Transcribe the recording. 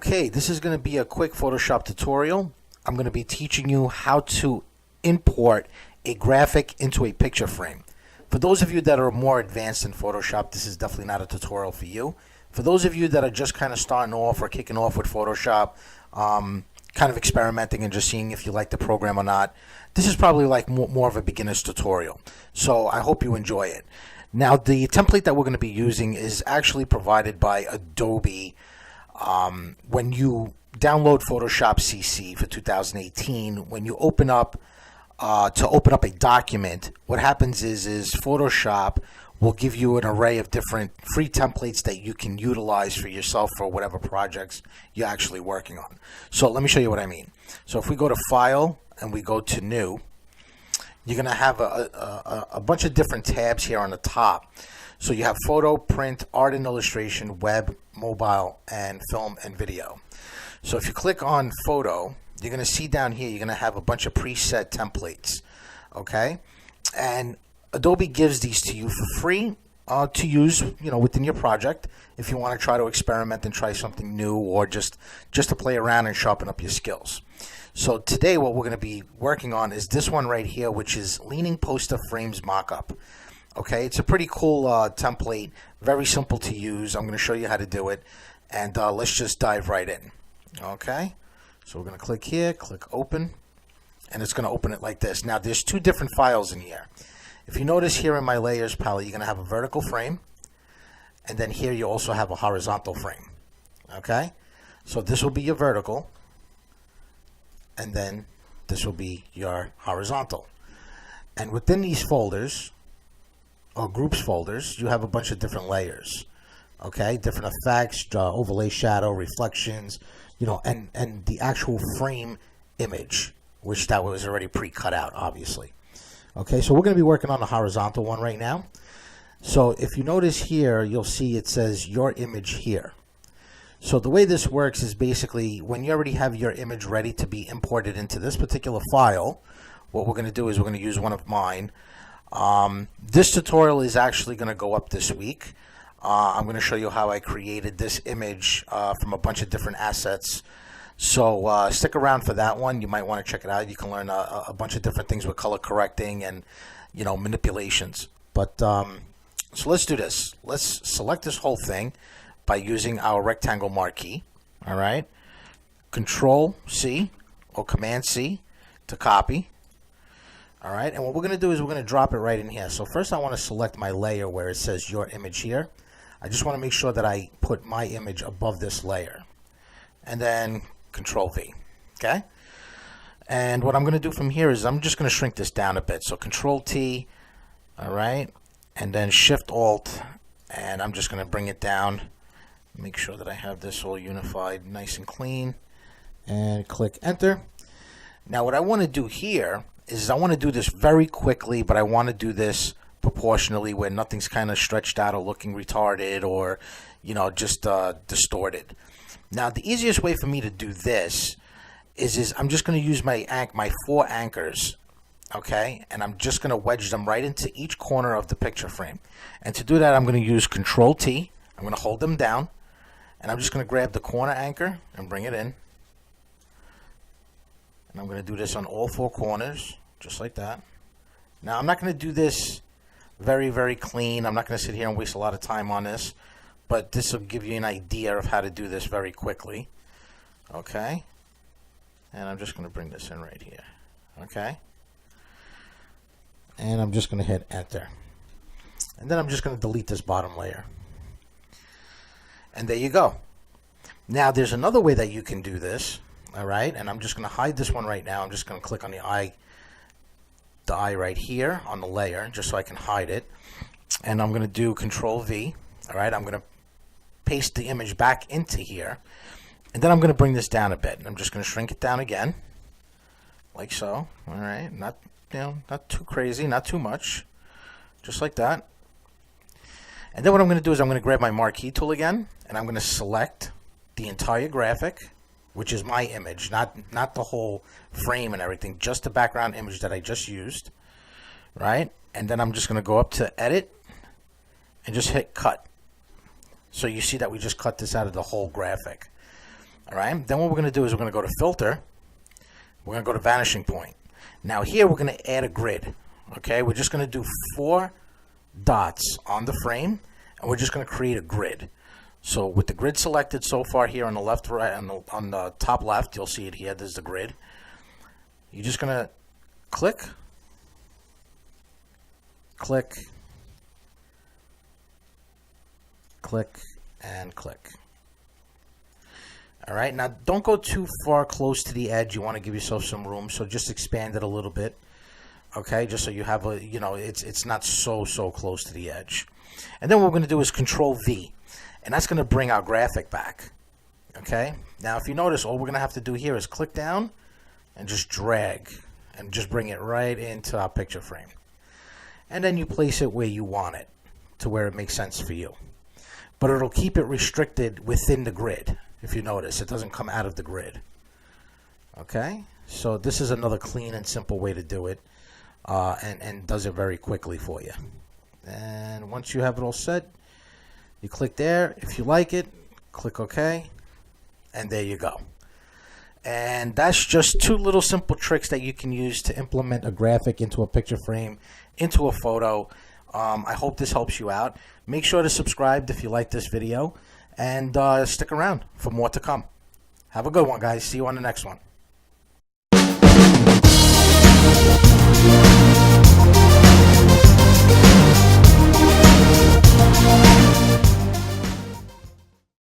Okay, this is going to be a quick Photoshop tutorial. I'm going to be teaching you how to import a graphic into a picture frame. For those of you that are more advanced in Photoshop, this is definitely not a tutorial for you. For those of you that are just kind of starting off or kicking off with Photoshop, kind of experimenting and just seeing if you like the program or not, this is probably like more of a beginner's tutorial. So I hope you enjoy it. Now, the template that we're going to be using is actually provided by Adobe. When you download Photoshop CC for 2018, when you open up to open up a document, what happens is Photoshop will give you an array of different free templates that you can utilize for yourself for whatever projects you're actually working on. So let me show you what I mean. So if we go to File and we go to New, you're going to have a bunch of different tabs here on the top. So you have Photo, Print, Art and Illustration, Web, Mobile, and Film and Video. So if you click on Photo, you're going to see down here, you're going to have a bunch of preset templates. Okay? And Adobe gives these to you for free to use, within your project if you want to try to experiment and try something new, or just to play around and sharpen up your skills. So today what we're going to be working on is this one right here, which is Leaning Poster Frames Mockup. Okay, it's a pretty cool template, very simple to use. I'm going to show you how to do it, and let's just dive right in. Okay, so we're going to click here, click Open, and it's going to open it like this. Now, there's two different files in here. If you notice here in my Layers palette, you're going to have a vertical frame, and then here you also have a horizontal frame. Okay, so this will be your vertical, and then this will be your horizontal. And within these folders, or groups folders, you have a bunch of different layers. Okay, different effects, overlay, shadow, reflections, and the actual frame image, which that was already pre-cut out, obviously. Okay, so we're going to be working on the horizontal one right now. So if you notice here, you'll see it says your image here. So the way this works is basically when you already have your image ready to be imported into this particular file, what we're going to do is we're going to use one of mine. This tutorial is actually going to go up this week. I'm going to show you how I created this image from a bunch of different assets. So stick around for that one. You might want to check it out. You can learn a bunch of different things with color correcting and manipulations. But so let's do this. Let's select this whole thing by using our rectangle marquee. All right, Control C or Command C to copy. All right, and what we're going to do is we're going to drop it right in here. So first I want to select my layer where it says your image here. I just want to make sure that I put my image above this layer. And then Control V. Okay? And what I'm going to do from here is I'm just going to shrink this down a bit. So Control T, all right, and then Shift Alt, and I'm just going to bring it down. Make sure that I have this all unified, nice and clean, and click Enter. Now what I want to do here is I want to do this very quickly, but I want to do this proportionally where nothing's kind of stretched out or looking retarded or, just distorted. Now, the easiest way for me to do this is I'm just going to use my 4 anchors, okay? And I'm just going to wedge them right into each corner of the picture frame. And to do that, I'm going to use Control T. I'm going to hold them down, and I'm just going to grab the corner anchor and bring it in. And I'm going to do this on all 4 corners, just like that. Now, I'm not going to do this very, very clean. I'm not going to sit here and waste a lot of time on this, but this will give you an idea of how to do this very quickly. Okay? And I'm just going to bring this in right here. Okay? And I'm just going to hit Enter. And then I'm just going to delete this bottom layer. And there you go. Now, there's another way that you can do this. All right, and I'm just going to hide this one right now. I'm just going to click on the eye right here on the layer, just so I can hide it. And I'm going to do Control V. All right, I'm going to paste the image back into here, and then I'm going to bring this down a bit. And I'm just going to shrink it down again, like so. All right, not too crazy, not too much, just like that. And then what I'm going to do is I'm going to grab my marquee tool again, and I'm going to select the entire graphic, which is my image, not the whole frame and everything, just the background image that I just used, right? And then I'm just going to go up to Edit and just hit Cut. So you see that we just cut this out of the whole graphic. All right. Then what we're going to do is we're going to go to Filter. We're going to go to Vanishing Point. Now here we're going to add a grid. Okay. We're just going to do 4 dots on the frame, and we're just going to create a grid. So with the grid selected so far here on the left, right, on the top left, you'll see it here. There's the grid. You're just going to click, click, click, and click. All right, now don't go too far close to the edge. You want to give yourself some room, so just expand it a little bit. Okay, just so you have a, it's not so close to the edge. And then what we're going to do is Control V, and that's going to bring our graphic back. Okay, now if you notice, all we're going to have to do here is click down and just drag and just bring it right into our picture frame. And then you place it where you want it, to where it makes sense for you. But it'll keep it restricted within the grid. If you notice, it doesn't come out of the grid. Okay, so this is another clean and simple way to do it, and does it very quickly for you. And once you have it all set, you click there. If you like it, click OK, and there you go. And that's just 2 little simple tricks that you can use to implement a graphic into a picture frame, into a photo. I hope this helps you out. Make sure to subscribe if you like this video, and stick around for more to come. Have a good one, guys. See you on the next one.